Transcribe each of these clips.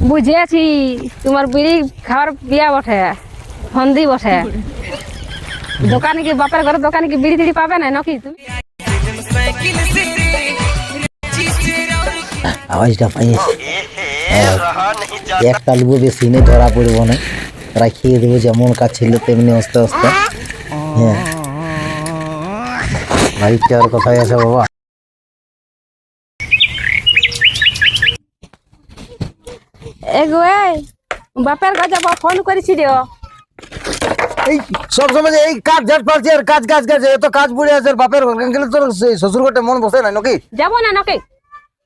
বুঝিয়াছি তোমার বিড়ি খাওয়ার বিয়া বটে ফন্দি বটে দোকানে কি বাপের ঘরে দোকানে কি বিড়ি টিড়ি পাবে না নাকি তুমি আওয়াজটা পাইছি একটা লিবো বেশি নেই ধরা পড়বো না রাখিয়ে দেবো যেমন কাজ ছিল তেমনি আস্তে আস্তে হ্যাঁ লাইটটার কোথায় আছে বাবা এগো বাপের কাছে ফোন করেছি রে এই সব সময় এই কাজ ঝাট পারছি আর কাজ কাজ কাজ এত কাজ পড়ে আছে বাপের গেলে তোর শ্বশুর ঘরে মন বসে নাই নাকি যাবো না নাকি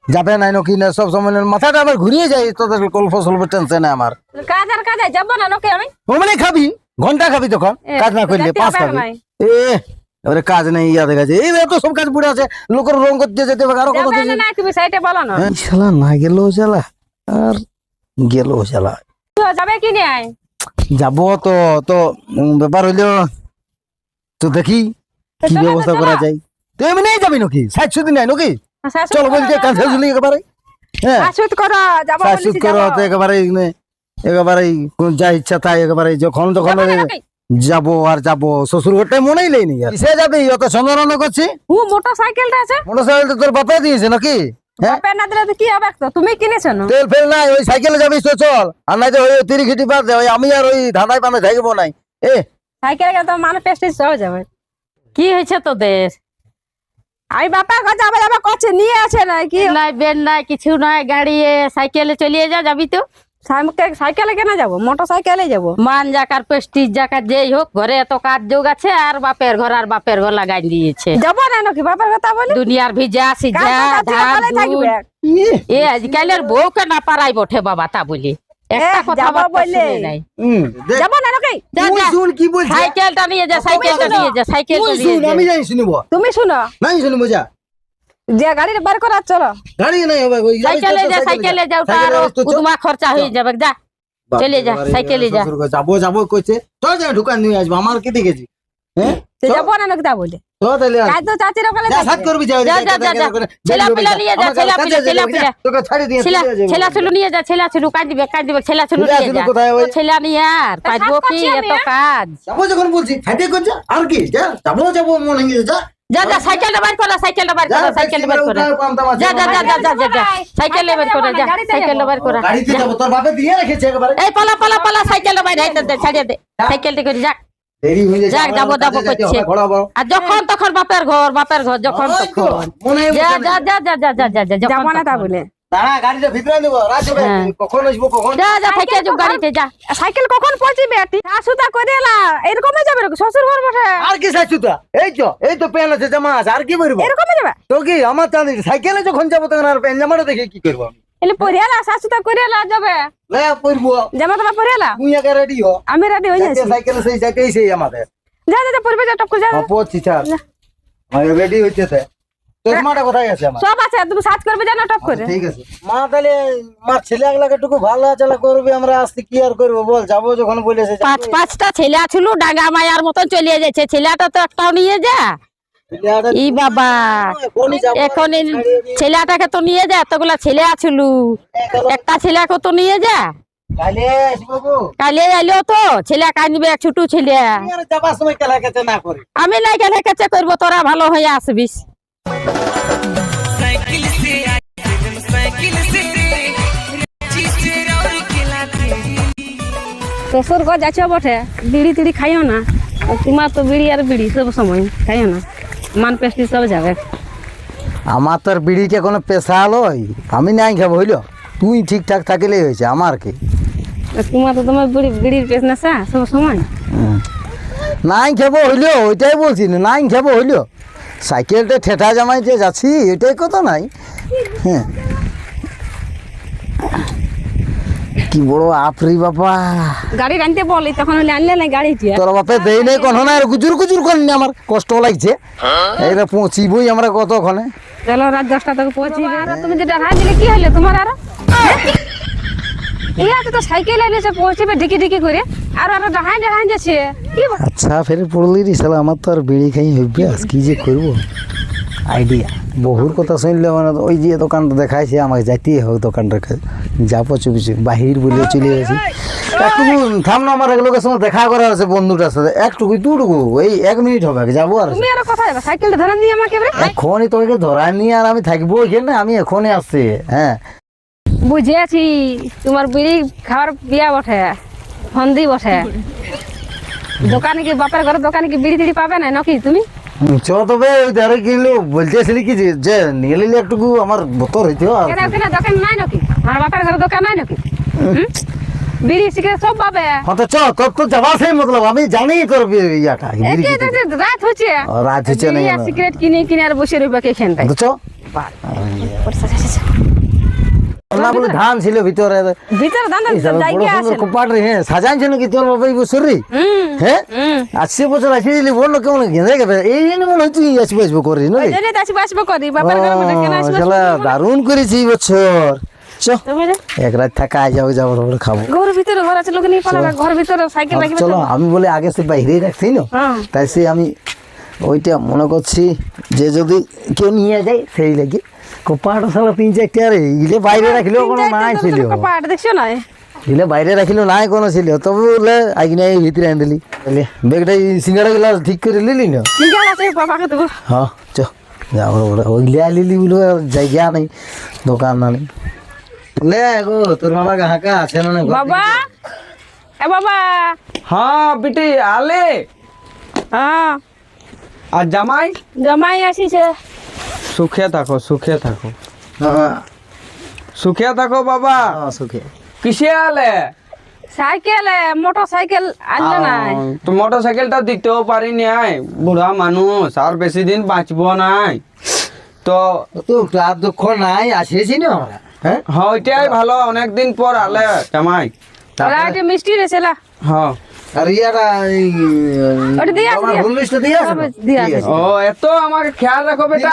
যাবে নাই নাকি না সব সময় মাথাটা আমার ঘুরিয়ে যায় তোদের কল্প সল্প টেনশনে আমার কাজ আর কাজে যাবো না নাকি আমি ও মানে খাবি ঘন্টা খাবি তখন কাজ না করলে পাঁচ খাবি এবারে কাজ নেই ইয়া দেখা যায় এই এত সব কাজ পড়ে আছে লোকের রং করতে যেতে হবে আরো কত কিছু না তুমি সাইডে বলো না শালা না গেলেও শালা আর গেলেও শালা যাবে কি নাই যাবো তো তো ব্যাপার হইলো তো দেখি কি ব্যবস্থা করা যায় তুই এমনি যাবি নাকি শাশুড়ি নাই নাকি চলো বলছে কাছে ঝুলি একেবারে হ্যাঁ শাশুড়ি করো যাবো শাশুড়ি করো তো একেবারে একেবারে যা ইচ্ছা তাই একেবারে যখন তখন যাবো আর যাবো শ্বশুর ঘরটাই মনেই লেনি কিসে যাবি অত সন্দেহ করছি মোটরসাইকেলটা আছে মোটরসাইকেলটা তোর বাপে দিয়েছে নাকি বাপের না দিলে তো কি হবে তো তুমি কিনেছো না তেল ফেল নাই ওই সাইকেলে যাবি তো চল আর নাই তো ওই তিরি খিটি পার দে ওই আমি আর ওই ধাঁধাই পানে থাকবো নাই এ সাইকেলে গেলে তো মানে পেস্টিস হয়ে যাবে কি হয়েছে তোদের আমি বাপা কাছে আবার আবার কাছে নিয়ে আছে না কি নাই বেন নাই কিছু নাই গাড়ি সাইকেলে চলিয়ে যাবি তো সাইকেলে কেন যাবো মোটরসাইকেলে যাবো মান জাকার পেস্টিস জাকার যেই হোক ঘরে এত কাজ যোগ আছে আর বাপের ঘর লাগাই দিয়েছে যাবো না নাকি বাপের কথা বলি দুনিয়ার ভিজা সিজা ধান এ আজকালের বউকে না পারাই বটে বাবা তা বলি একটা কথা বললে নাই যাবো না নাকি শুন কি বলছিস সাইকেলটা নিয়ে যা সাইকেলটা নিয়ে যা সাইকেলটা নিয়ে যা আমি যাই শুনবো তুমি শুনো নাই শুনবো যা যে গাড়ি বার করা চলো গাড়ি নাই হবে ওই সাইকেলে যাও তার উদমা খরচা হয়ে যাবে যা চলে যা সাইকেলে যা যাবো কইছে চল যা দোকান নিয়ে আসবো আমার কি দেখেছি হ্যাঁ যাবো না নাকি তা বলে তো তাহলে কাজ তো চাচির ওখানে যা সাথ করবি যা ছেলা পিলা নিয়ে যা ছেলা পিলা তোকে ছাড়ি দিয়ে ছেলা ছেলে নিয়ে যা ছেলা ছেলে কাঁদিবে ছেলা ছেলে নিয়ে যা ছেলা নিয়ে আর পাইবো কি এত কাজ যাবো যখন বলছি খাইতে কর যা আর কি যা যাবো মন হয়ে যা যা যা সাইকেলটা বার কর সাইকেলটা বার কর যা যা যা যা যা যা সাইকেলটা বার কর যা সাইকেলটা বার কর গাড়িতে যাব তোর বাপে দিয়ে রেখেছে একবারে এই পালা সাইকেলটা বাইরে দে ছাড়িয়ে দে সাইকেলটা করে যা দেরি হয়ে যায় যাবো করছে আর যখন তখন বাপের ঘর যখন তখন যা যা যা যা যা যা যা যা যাবো না তা বলে দাঁড়া গাড়িটা ভিতরে নেব রাজবে কখন আসবো কখন যা যা থেকে যা গাড়িতে যা সাইকেল কখন পৌঁছবে শাশুতা করে এলা এরকমই যাবে শ্বশুর ঘর বসে আর কি শাশুতা এই তো প্যান আছে জামা আছে আর কি করবো এরকমই যাবে তো কি আমার চাঁদি সাইকেলে যখন যাবো তখন আর প্যান জামাটা দেখে কি করবো এলে পরিয়ালা শাশুতা করে এলা যাবে না পরবো জামা তোমার পরিয়ালা তুই আগে রেডি হ আমি রেডি হয়ে যাচ্ছি সাইকেলে সেই যাইতেই সেই আমাদের যা যা পড়বে যা টপকে যা পড়ছি স্যার আমি রেডি হইতেছে চশমাটা কোথায় আছে আমার সব আছে তুমি সার্চ করবে জানো টপ করে ঠিক আছে মা তাহলে মা ছেলে আগলাকে টুকু ভালো চলা করবে আমরা আজকে কি আর করবো বল যাবো যখন বলেছে পাঁচটা ছেলে ছিল ডাঙ্গা মায়ার মতন চলিয়ে যাচ্ছে ছেলেটা তো একটাও নিয়ে যা ই বাবা এখন ছেলেটাকে তো নিয়ে যা এতগুলা ছেলে আছিল একটা ছেলেকে তো নিয়ে যা কালে আইলো তো ছেলে কানবে ছোট ছেলে আমি নাই কেন কেচে করবো তোরা ভালো হয়ে আসবিস শ্বশুর ঘর যাচ্ছ বটে বিড়ি টিড়ি খাইও না তোমার তো বিড়ি আর বিড়ি সব সময় খাইও না মান পেস্টি সব যাবে আমার তোর বিড়িটা কোনো পেশা লই আমি নাই খাবো হইলো তুই ঠিকঠাক থাকিলেই হয়েছে আমার কি তোমার বিড়ির পেশ না সব সময় নাই খাবো হইলো ওইটাই বলছি না নাই খাবো হইলো সাইকেলটা ঠেঠা জামাইতে যাচ্ছি এটাই কথা নাই হ্যাঁ কি বড় আপরি বাবা গাড়ি আনতে বলি তখন আনলে না গাড়ি তোর বাপে দেই নাই কোন না গুজুর গুজুর করিনি আমার কষ্ট লাগছে এইটা পৌঁছিবই আমরা কতক্ষণে চলো রাত 10টা তক পৌঁছিবে তুমি যেটা হাই দিলে কি হলো তোমার আর এই তো সাইকেল আইলেছে পৌঁছিবে ঢিকি ঢিকি করে আর ডাহাই ডাহাই যাচ্ছে কি আচ্ছা ফের পড়লি রে শালা আমার তো আর বিড়ি খাই হইবে আজ কি যে করব আইডিয়া বহুর কথা শুনলে মানে ওই যে দোকানটা দেখাইছে আমাকে যাইতেই হবে দোকানটা যাবো চুপি চুপি বাহির বলে চলে গেছি একটু থাম না আমার এক লোকের সঙ্গে দেখা করা আছে বন্ধুটার সাথে একটুকু তুটুকু এই 1 মিনিট হবে যাবো আর তুমি আর কোথায় যাবে সাইকেলটা ধরে নিয়ে আমাকে এবারে এখনই তোকে ধরায় নিয়ে আর আমি থাকবো এখানে আমি এখনই আসছি হ্যাঁ বুঝেছি তোমার বিড়ি খাওয়ার বিয়া বটে ফন্দি বটে দোকানে কি বাপের ঘরে দোকানে কি বিড়ি টিড়ি পাবে না নাকি তুমি চ তবে ওই ধরে কিনলো বলতেছিলি কি যে নিয়ে নিলে একটুকু আমার বোতল হইতে কেন ওখানে দোকান নাই নাকি আমার বাপের ঘরে দোকান নাই নাকি বিড়ি সিগারেট সব পাবে হ্যাঁ তো চ তোর তো যাওয়া সেই মতলব আমি জানি তোর ইয়াটা বিড়ি একে খেতে। তো রাত হচ্ছে রাত হচ্ছে না বিড়ি আর সিগারেট কিনে কিনে আর বসে রইবে এখানটায় তো চ না বলে ধান ছিল ভিতরে ভিতরে দান জায়গা আছে কপাট রে হ্যাঁ সাজাইছে নাকি তোর বাবা এই বছর রে হ্যাঁ 80 বছর আছে দিলি বললো কেমন গেঁদে গেবে এই জন্য মনে হয় তুই আসবে আসবে করি না ওই জন্য আসি বাসবো করি বাপের ঘরে মনে কেন আসবো শালা দারুণ করেছি এই বছর চ তুমি রে এক রাত থাকা যাবো যাবো তারপরে খাবো ঘরের ভিতরে ঘর আছে লোক নিয়ে পালাবে ঘরের ভিতরে সাইকেল রাখবে চলো আমি বলে আগে সে বাইরেই রাখছি না হ্যাঁ তাই সে আমি ওইটা মনে করছি যে যদি কেউ নিয়ে যায় সেই লাগে কোপাটা সালা 3-4টা আরে ইলে বাইরে রাখলেও কোনো নাই ছিল পাট দেখছো না ইলে বাইরে রাখলেও নাই কোনো ছিল তবে বলে আইনে এই ভিতরে আনলি বলে বেগটা সিঙ্গাড়া গুলা ঠিক করে লিলি না ঠিক আছে বাবাকে দেবো হ্যাঁ চ যাবো ওরা ওইলে আলিলি বলে জায়গা নেই দোকান না নেই লে গো তোর বাবা হাঁকা আছে না বাবা এ বাবা हाँ बेटी आले হ্যাঁ আর জামাই জমাই আসিছে সুখে থাকো হ্যাঁ সুখে থাকো বাবা সুখে কিসে আলে সাইকেল মোটর সাইকেল আনলে নাই তো মোটর সাইকেলটা দিতেও পারি নাই বুড়া মানুষ আর বেশি দিন বাঁচবো নাই তো তো আর দুঃখ নাই আসেছি না আমরা হ্যাঁ হ্যাঁ ওইটাই ভালো অনেকদিন পর আলে জামাই ওরা যে মিষ্টি রেছেলা হ্যাঁ আর ইয়ারা ওটা দিয়ে আমার ভুল লিস্টে দিয়ে আছে না? দিয়ে আছে। ও এত আমাকে খেয়াল রাখো বেটা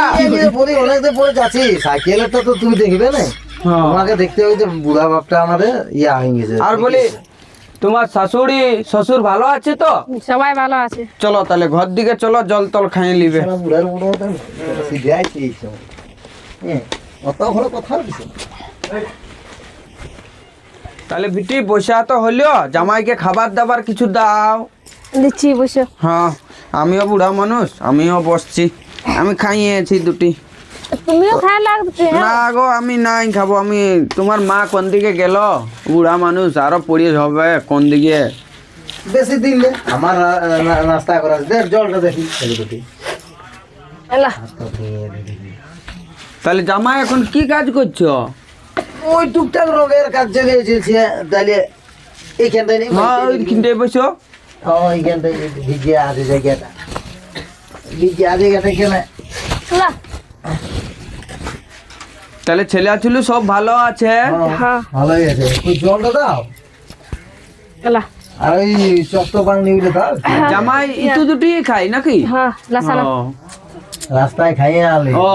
বলি অনেকদিন পরে যাচ্ছি সাইকেলটা তো তুমি দেখবে না হ্যাঁ। তোমাকে দেখতে হবে যে বুড়া বাপটা আমাদের ইয়া হয়ে গেছে আর বলি তোমার শাশুড়ি শ্বশুর ভালো আছে তো সবাই ভালো আছে চলো তাহলে ঘর দিকে চলো জল তল খাইয়ে নিবে বুড়ার বুড়ো সিধে আইছে এই সময় হ্যাঁ অত ভালো কথা আর কিছু না। তাহলে বিটি বসা তো হলো জামাইকে খাবার দাবার কিছু দাও দিচ্ছি বসো হ্যাঁ আমিও বুড়া মানুষ আমিও বসছি আমি খাইয়েছি দুটি তুমিও খায় লাগছে না গো আমি নাই খাবো আমি তোমার মা কোন দিকে গেল বুড়া মানুষ আরো পড়িয়ে হবে কোন দিকে বেশি দিলে আমার নাস্তা করা আছে। দেখ জলটা দেখি দেখি এলা তাহলে জামাই এখন কি কাজ করছো ওই টুকটাক রোগের কাজ চলে এসেছে তাহলে এইখানটাই নেই হ্যাঁ ওইখানটায় বসো এইখানটাই ভিজে আছে জায়গাটা ভিজে আছে জায়গাটা কেনা এলা তাহলে ছেলে ছিল সব ভালো আছে হ্যাঁ ভালোই আছে তুই জলটা দাও এলা আর ওই চপ্ত পান নিউলে দাও জামাই ইতু দুটি খাই নাকি হ্যাঁ লাসালা ও, রাস্তায় খাইয়ে আলে ও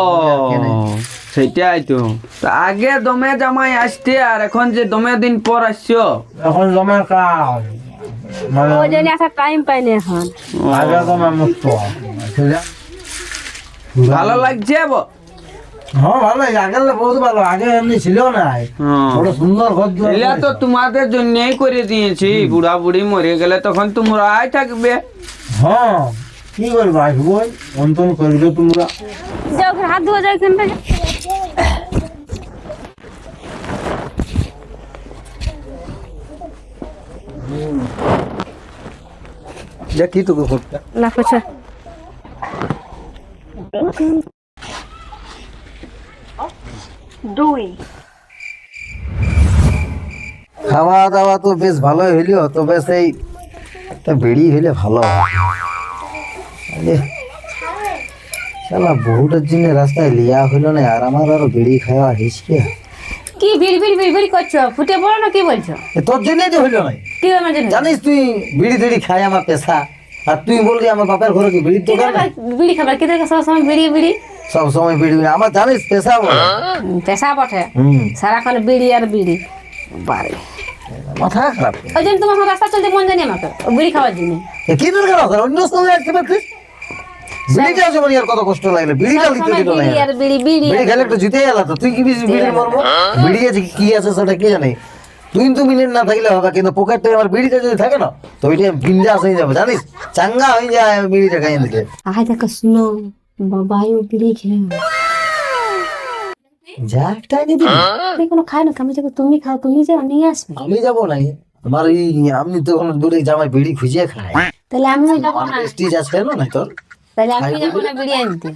সেটাই তো তা আগে দমে জামাই আসতে আর এখন যে দমে দিন পর আসছো এখন জমা কাজ মানে ওই জন্য আসার টাইম পাইনি এখন আগে জমা মুক্ত ভালো লাগছে হ্যাঁ ভালো আগে বহুত ভালো আগে এমনি ছিল না বড় সুন্দর ঘর দুয়ার এলা তো তোমাদের জন্যই করে দিয়েছি বুড়া বুড়ি মরে গেলে তখন তোমরাই থাকবে হ্যাঁ কি করবো আসবো অন্তন করবে তোমরা যাও ওখানে হাত ধোয়া যায় এখান থেকে দেখি তোকে ফোনটা না পয়সা খাওয়া দাওয়া তো বেশ ভালোই হইলো তো বেশ এই বেড়ি হইলে ভালো শালা বহুটার জন্য রাস্তায় লিয়া হইলো না আর আমার আরো বেড়ি খাওয়া হিসকে কি বিড়ি বিড়ি বিড়ি বিড়ি করছো ফুটে বলো না কি বলছো তোর জন্যই তো হইলো না কি আমার জন্য জানিস তুই বিড়ি টিড়ি খাই আমার পেশা আর তুই বললি আমার বাপের ঘরে কি বিড়ির দোকান নাই? বিড়ি খাবার কি দেখে সবসময় বিড়ি বিড়ি সব সময় বিড়ি বিড়ি। আমার জানিস পেশা বলে পেশা বটে হুম সারাক্ষণ বিড়ি আর বিড়ি বারে মাথা খারাপ ওই জন্য তোমার রাস্তা চলতে মন জানি আমাকে ও বিড়ি খাওয়ার জন্য কি দরকার আছে অন্য সময় আসতে পারতিস বিড়ি খাওয়া যেমন আর কত কষ্ট লাগলো, বিড়িটা দিতে দিল না। বিড়ি আর বিড়ি বিড়ি বিড়ি খেলে একটু জিতে গেল তো, তুই কি বেশি বিড়ির মরবো? বিড়ি আছে কি আছে সেটা কে জানে। 2 মিনিট না থাকলে হবে, কিন্তু পকেটে আমার বিড়িটা যদি থাকে না তো ওইটা বিন্দাস হয়ে যাবে, জানিস, চাঙ্গা হয়ে যায় বিড়িটা খাইয়ে দিলে। আয় দেখো শুনো, বাবাও বিড়ি খেয়ে যা একটা এনে দিবি। তুমি কোনো খায় না, আমি যাবো, তুমি খাও, তুমি যাও নিয়ে আসবে। আমি যাবো না, আমার এই আমি তো কোনো দূরে জামাই বিড়ি খুঁজে খাই, তাহলে আমিও যাবো না, স্টিজ আছে না তোর। তাহলে আমি যাবো না বিড়ি আনতে।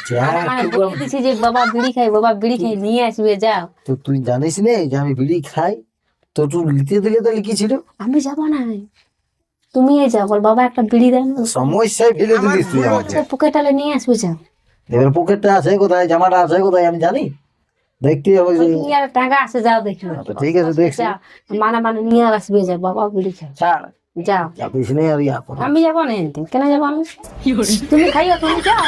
যা মানে বলে দিছি যে বাবা বিড়ি খাই, বাবা বিড়ি খাই নিয়ে আসবে, যাও। তো তুই জানিস না যে আমি বিড়ি খাই, তো তুই নিতে দিলে তাহলে কি ছিল? আমি যাবো না, তুমি যাও, বল বাবা একটা বিড়ি দেন, সমস্যায় ফেলে দিলিস তুই আমাকে। পকেটালে নিয়ে আসবে, যাও। এবার পকেটটা আছে কোথায়, জামাটা আছে কোথায় আমি জানি, দেখতে হবে যে। তুমি আর টাকা আছে, যাও দেখো। তো ঠিক আছে দেখছি, যাও, মানে নিয়ে আসবে, যাও, বাবা বিড়ি খাই, ছাড় যাও। যাবিস না আর ইয়া কর। আমি যাবো না এনতে, কেন যাবো আমি? তুমি খাইও, তুমি যাও।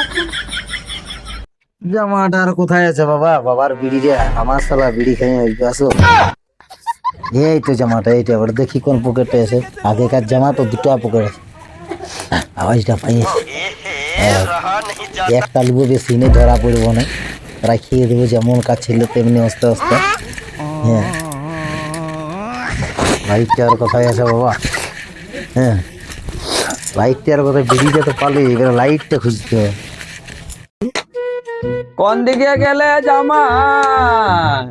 জামাটা আর কোথায় আছে বাবা, বাবার বিড়ি রে, আমার শালা বিড়ি খাই আসো। এই তো জামাটা, এইটা আবার দেখি কোন পকেটে আছে। আগেকার জামা তো 2টা পকেট আছে, আওয়াজটা পাইয়েছি। একটা লিবো, বেশি নেই, ধরা পড়বো না, রাখিয়ে দেবো যেমন কাজ ছিল তেমনি আস্তে আস্তে। হ্যাঁ, লাইটটা আর কোথায় আছে বাবা? হ্যাঁ, লাইটটা আর কোথায়? বিড়িটা তো পালি, এবার লাইটটা খুঁজতে হবে। কোন দিকে গেলে জামাই?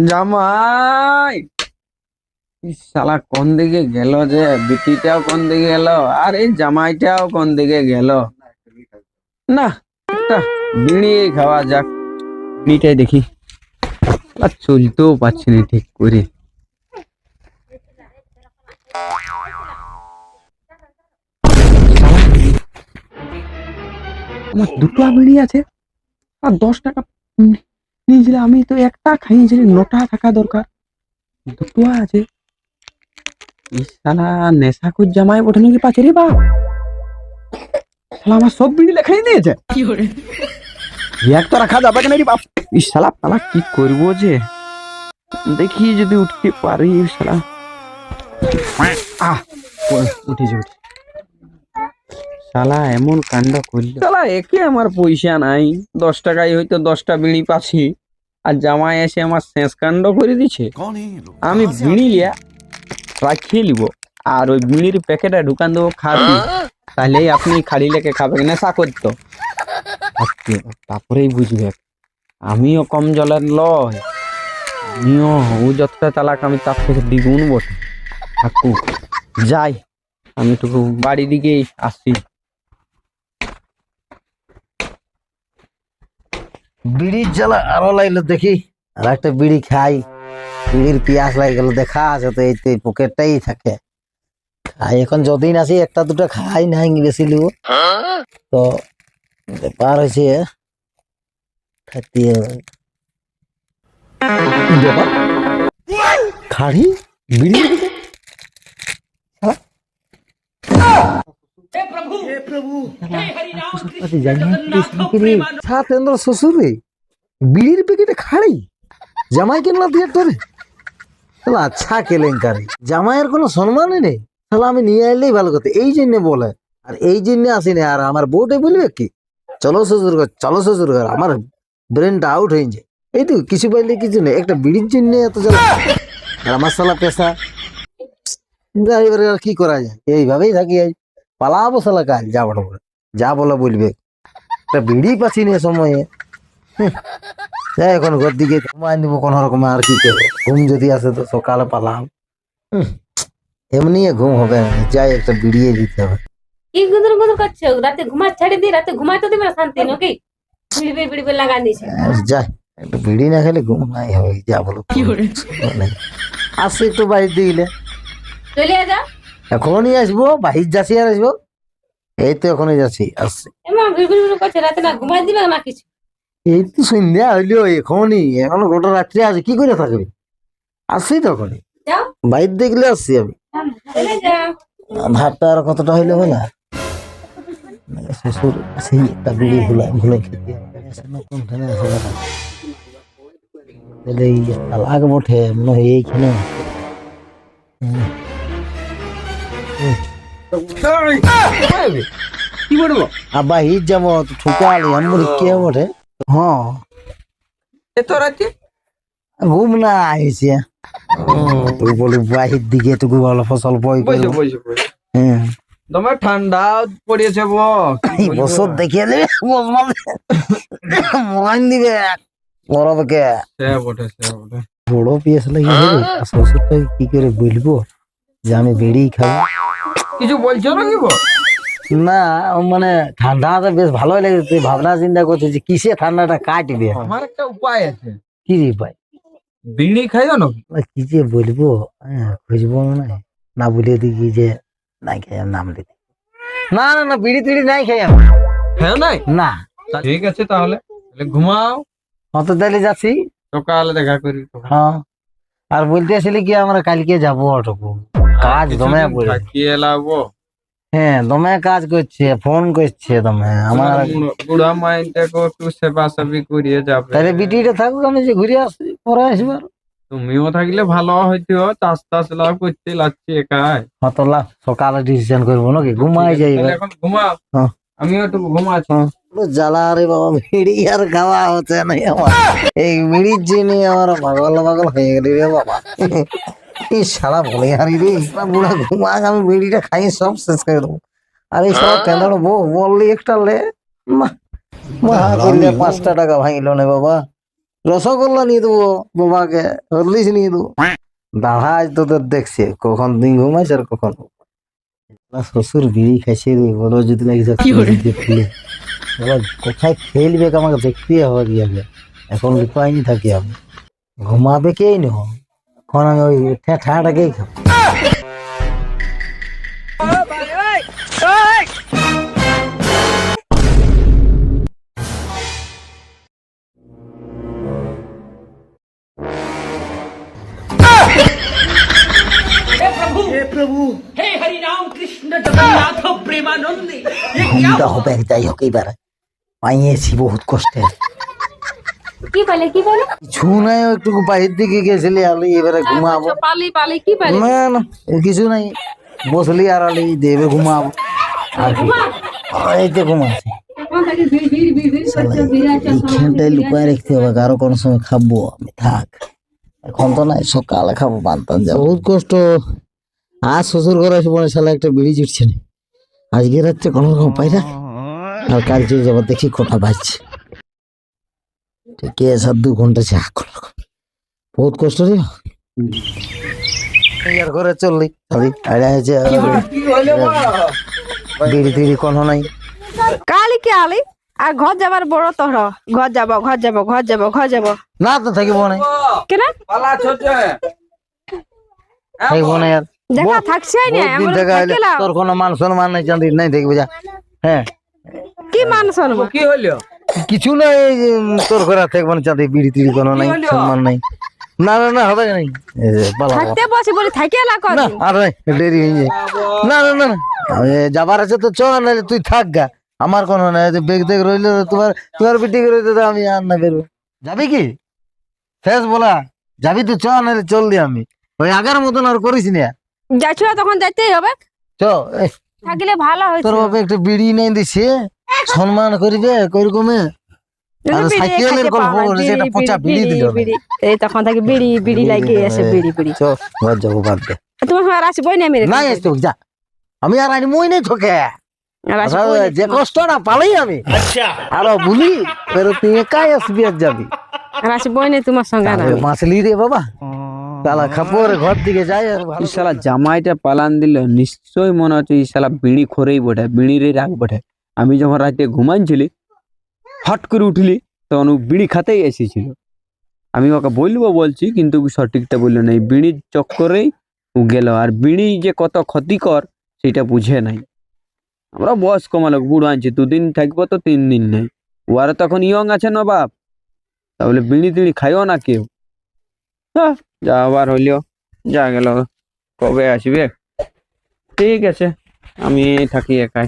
জামাই ইস, শালা কোন দিকে গেল যে, বিটিটাও কোন দিকে গেল, আর এই জামাইটাও কোন দিকে গেল। না, একটা বিড়ি খাওয়া যাক, বিড়িটাই দেখি। শালা চলতেও পারছি না ঠিক করে। আমার 2টা বিড়ি আছে আর 10 টাকা নিয়েছিল, আমি তো একটা খাইয়েছিলি, 9টা থাকা দরকার, 2টো আছে। শালা নেশাখোর জামাই ওঠে নাকি পাচ্ছে রে বাপ, শালা আমার সব বিড়ি লেখাই দিয়েছে, এক তো রাখা যাবে না রে বাপ। শালা পালা কি করবো যে, দেখি যদি উঠতে পারি। শালা উঠেছে উঠে, শালা এমন কাণ্ড করলো। শালা একে আমার পয়সা নাই, 10 টাকায় হয়তো 10টা বিড়ি পাচ্ছি, আর জামাই এসে আমার শেষ কাণ্ড করে দিছে। আমি বিড়ি লিয়া রাখিয়ে নিব, আর ওই বিড়ির প্যাকেটে ঢুকান দেবো, খাবি, তাহলেই আপনি খাড়ি লেকে খাবেন, নেশা করতো। তারপরেই বুঝবে আমিও কম জলের লয়, আমিও ও যতটা চালাক আমি তার থেকে দ্বিগুণ বটে। থাকুক, যাই আমি একটু বাড়ি দিকে আসছি। বিড়ির জ্বালা আরো লাগলো, দেখি আর একটা বিড়ি খাই। বিড়ির পিয়াস লাগে গেল, দেখা আছে তো, এই তো এই পকেটটাই থাকে। খাই এখন যতদিন আসি 1টা 2টা খাই না, বেশি লিব তো ব্যাপার হয়েছে, খাইতে হবে। ব্যাপার খাড়ি বিড়ি শ্বশুর রে, বিড়ির প্যাকেটে খাড়ি, জামাই কেনলা দিয়ে তোরে, আচ্ছা কেলেঙ্কারি, জামাইয়ের কোনো সম্মানই নেই। তাহলে আমি নিয়ে এলেই ভালো কথা, এই জন্য বলে, আর এই জন্য আসি না। আর আমার বউটা বলবে কি, চলো শ্বশুর ঘর, চলো শ্বশুর ঘর, আমার ব্রেনটা আউট হয়ে যায়। এই তো কিছু পাইলে কিছু নেই, একটা বিড়ির জন্য এত জ্বালা। আর আমার শালা পেশা, এবারে আর কি করা যায়, এইভাবেই থাকি, পালাবো শালা কাজ, যা বড় যা বলে বলবে, একটা বিড়ি পাচ্ছি না সময়ে। যাই এখন ঘর দিকে ঘুমাই নিবো কোন রকমে, আর কি করবো, ঘুম যদি আসে তো সকালে পালাম, এমনি ঘুম হবে না, যাই একটা বিড়িয়ে দিতে হবে। কি গুদর গুদর করছো, রাতে ঘুমা ছেড়ে দি, রাতে ঘুমাই তো দিবে না শান্তি, নাকি বিড়ি বিড়ি লাগা দিয়েছে। যাই একটা বিড়ি না খেলে ঘুম নাই হবে, যা বলো আসছে একটু বাড়ির দিলে, চলে যা, এখনই আসবো, বাহির যাচ্ছি আর আসবো, এই তো এখনই যাচ্ছি, আসছে। এমন বিড়ি বিড়ি করছে, রাতে না ঘুমাই দিবে না কিছু। এই তো সন্ধ্যা হইলো, এখনই, এখন গোটা রাত্রে আছে, কি করে থাকবে, আসছি তখনই, যাও, বাইর দেখলে আসছি আমি। চলে যা। ভাতটা আর কতটা হইলে হবে না, শ্বশুর সেই একটা বিড়ি ভুলে খেতে কোনখানে আছে দেখা, তাহলে এই তালাক বটে মনে হয় এইখানে। কি বলবো আর বাহির যাবো ঠুকালি আমি বলি কে বটে হ্যাঁ এত রাতে ঘুম না আইছে তুই বলি বাহির দিকে টুকু ভালো ফসল বই বসে করবো বসে বসে হ্যাঁ তোমার ঠান্ডা পড়েছে এই বছর দেখিয়ে দেবে মোবাইল দিবে বড়কে সে বটে সে বটে বড় পিয়াস লাগিয়ে দেবে আর শ্বশুরটা কি করে বলবো যে আমি বেড়ি খাবো কিছু বলছো না কি না মানে ঠান্ডাটা বেশ ভালোই লাগে তুই ভাবনা চিন্তা করছিস যে কিসে ঠান্ডাটা কাটবে আমার একটা উপায় আছে কি রে ভাই বিড়ি খাইও না কি যে বলবো খুঁজবো না না বলে দেখি যে নাই খাই নাম দিতে না না না বিড়ি টিড়ি নাই খাই আমি হ্যাঁ নাই না ঠিক আছে তাহলে ঘুমাও অত তাহলে যাচ্ছি সকালে দেখা করি হ্যাঁ আর বলতে আসলে কি আমরা কালকে যাবো অটুকু কাজ দমে পড়ে থাকিয়ে লাবো হ্যাঁ দমে কাজ করছে ফোন করছে দমে আমার বুড়া মাইন্ডটাকে একটু সেবা সেবি করিয়ে যাবে তাহলে বিটিটা থাকুক আমি যে ঘুরে আসি পরে আসবার তুমিও থাকলে ভালো হইতো চাষ টাস লাভ করতে লাগছে একাই হতলা সকালে ডিসিশন করবো নাকি ঘুমাই যাইবে তাহলে এখন ঘুমাও হ্যাঁ। আমিও একটু ঘুমাচ্ছি জ্বালা রে বাবা বিড়ি আর খাওয়া হচ্ছে না আমার এই বিড়ির জন্য আমার পাগল পাগল হয়ে গেলি রে বাবা এই সারা বলে হারি রে বুড়া ঘুমাক আমি বিড়িটা খাই সব শেষ করে দেবো আর এই সব কেন বললি একটা লে মা করলে 5টা টাকা ভাঙিল না বাবা রসগোল্লা নিয়ে দেবো বাবাকে হরলিক্স নিয়ে দেবো দাঁড়া আজ তোদের দেখছে কখন দিন ঘুমাইছে আর কখন শ্বশুর বিড়ি খাইছে রে বলো যদি লাগছে কোথায় খেলবে আমাকে দেখতে হবে গিয়ে এখন লুকাইনি থাকি আমি ঘুমাবে কেই না এখন আমি ওই ঠাটাকেই খাবো ঘুমটা হবে যাই হোক এইবার পাইয়েছি বহুত কষ্টে কি পাইলে কি পাইলে কিছু নাই একটু বাহির দিকে গেছিলি আলি এবারে ঘুমাবো পালি পালি কি পাইলে না না কিছু নাই বসলি আর আলি দেবে ঘুমাবো আর কি এই তো ঘুমাচ্ছি এইখানটায় লুকায় রাখতে হবে কারো কোনো সময় খাবো আমি থাক এখন তো নাই সকালে খাবো বানতাম যাবো বহুত কষ্ট আজ শ্বশুর ঘরে এসে মনে শালা একটা বিড়ি জুটছে না আজকে রাত্রে কোনো রকম পাই না আর কালকে যাবো দেখি কটা বাজছে ঠিক আছে 2 ঘন্টা চা বহুত কষ্ট রে ইয়ার ঘরে চললি খালি আরে আছে বিড়ি টিড়ি কোনো নাই কালি কি আলি আর ঘর যাবার বড় তোর ঘর যাব ঘর যাব ঘর যাব ঘর যাব না তো থাকিব না কেন পালা ছোটে থাকিব না यार দেখা থাকছে না বহুত দিন আমরা থেকে আইলে থাকিলাম তোর কোনো মান সম্মান নাই চাঁদি নাই দেখবে যা হ্যাঁ কি মান শুনবো কি হইলো কিছু নাই তোর ঘরে থাকবো না চাঁদি বিড়ি টিড়ি কোনো নাই সম্মান নাই না না না হবে নাই এই যে পালা থাকতে বসে বলি থাকে না কর না আর দেরি হয়ে যায় না না না না যাবার আছে তো চল না তুই থাক গা আমার কোনো না বেগ দেখ রইলে তোমার বিটি করে দিতে আমি আর না বেরো যাবি কি শেষ বলা যাবি তো চ না চল দি আমি ওই আগের মতন আর করিস না যাচ্ছিল তখন যাইতেই হবে চ থাকলে ভালো হইছে তোর বাবা একটা বিড়ি নেই দিছে সম্মান করিবে কইরকমে আর সাইকেলের গল্প বলে এটা পচা বিড়ি দিল এই তখন থেকে বিড়ি বিড়ি লাগিয়ে আসে বিড়ি বিড়ি চ ঘর যাবো বাদ দে তোমার সঙ্গে আর আসবই না মেরে নাই আসতে যা আমি আর আনি মই নেই ঠকে আর আসবই না। যে কষ্টটা পালাই আমি আরো বলি ফের তুই একাই আসবি আর যাবি আর আসবই না তোমার সঙ্গে আর আমি। মাছলি রে বাবা তালা খাপড় ঘর দিকে যাই আর এই শালা জামাইটা পালান দিল নিশ্চয়ই মনে হচ্ছে এই শালা বিড়ি খোরেই বটে বিড়িরে রাগ বটে আমি যখন রাতে ঘুমাইছিলি হট করে উঠলি তখন ও বিড়ি খাতেই এসেছিল আমি ওকে বলছি কিন্তু ও সঠিকটা বললো না এই বিড়ির চক্করেই ও গেল আর বিড়ি যে কত ক্ষতিকর সেটা বুঝে নাই আমরা বয়স্ক মালক বুড়ো আনছি 2 দিন থাকবো তো 3 দিন নাই ও আর তখন ইয়ং আছে না বাপ তাহলে বিড়ি টিড়ি খাইও না কেউ যা আবার হইলো যা গেল কবে আসবে ঠিক আছে আমি থাকি একাই